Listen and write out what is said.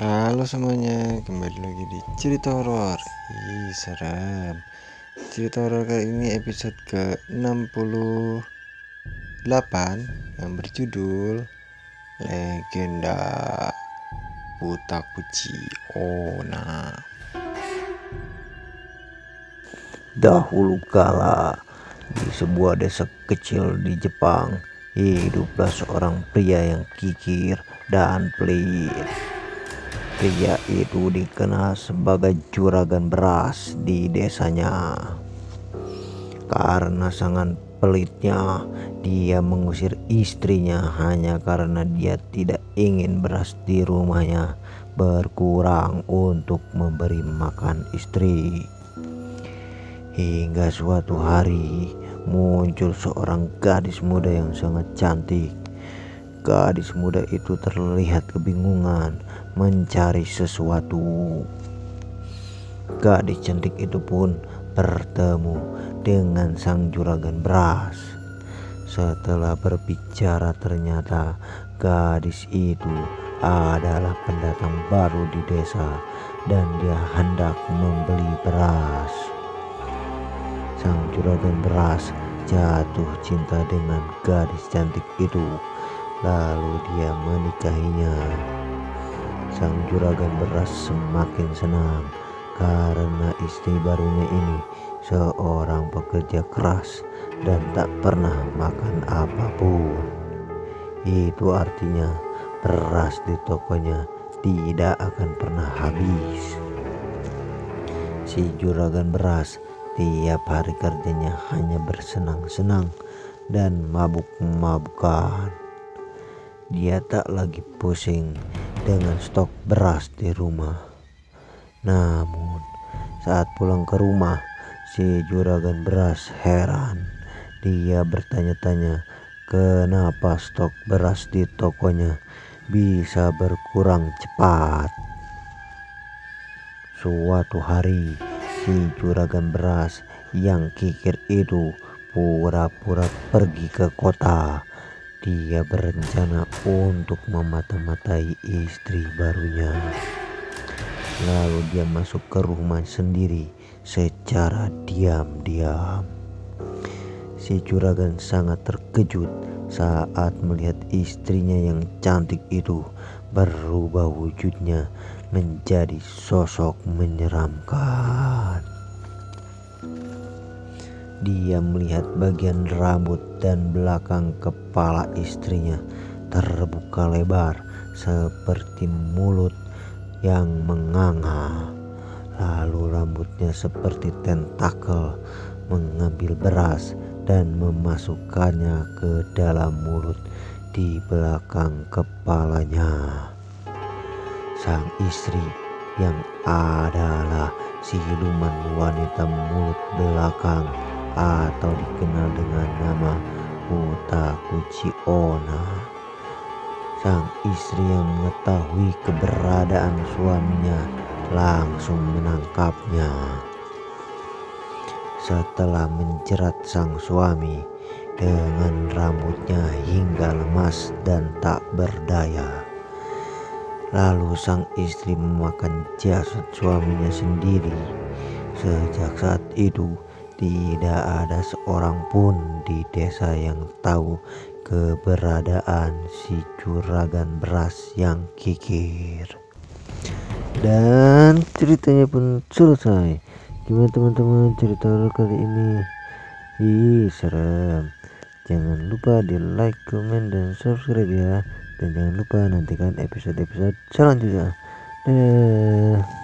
Halo semuanya, kembali lagi di cerita horor. Ih, serem. Cerita horor kali ini episode ke-68 yang berjudul Legenda Butakuchi Onna. Dahulu kala, di sebuah desa kecil di Jepang, hiduplah seorang pria yang kikir dan pelit. Pria itu dikenal sebagai juragan beras di desanya. Karena sangat pelitnya, dia mengusir istrinya hanya karena dia tidak ingin beras di rumahnya berkurang untuk memberi makan istri. Hingga suatu hari muncul seorang gadis muda yang sangat cantik. Gadis muda itu terlihat kebingungan mencari sesuatu. Gadis cantik itu pun bertemu dengan sang juragan beras. Setelah berbicara, ternyata gadis itu adalah pendatang baru di desa dan dia hendak membeli beras. Sang juragan beras jatuh cinta dengan gadis cantik itu, lalu dia menikahinya. Sang juragan beras semakin senang karena istri barunya ini seorang pekerja keras dan tak pernah makan apapun. Itu artinya beras di tokonya tidak akan pernah habis. Si juragan beras tiap hari kerjanya hanya bersenang-senang dan mabuk-mabukan. Dia tak lagi pusing dengan stok beras di rumah. Namun saat pulang ke rumah, si juragan beras heran. Dia bertanya-tanya kenapa stok beras di tokonya bisa berkurang cepat. Suatu hari, si juragan beras yang kikir itu pura-pura pergi ke kota. Dia berencana untuk memata-matai istri barunya. Lalu dia masuk ke rumah sendiri secara diam-diam. Si juragan sangat terkejut saat melihat istrinya yang cantik itu berubah wujudnya menjadi sosok menyeramkan. Dia melihat bagian rambut dan belakang kepala istrinya terbuka lebar seperti mulut yang menganga. Lalu rambutnya seperti tentakel mengambil beras dan memasukkannya ke dalam mulut di belakang kepalanya. Sang istri yang adalah siluman wanita mulut belakang atau dikenal dengan nama Butakuchi Onna. Sang istri yang mengetahui keberadaan suaminya langsung menangkapnya. Setelah menjerat sang suami dengan rambutnya hingga lemas dan tak berdaya, lalu sang istri memakan jasad suaminya sendiri. Sejak saat itu tidak ada seorang pun di desa yang tahu keberadaan si juragan beras yang kikir. Dan ceritanya pun selesai. Gimana teman-teman cerita horor kali ini? Ih, serem. Jangan lupa di like, komen, dan subscribe ya. Dan jangan lupa nantikan episode-episode selanjutnya. Dadah.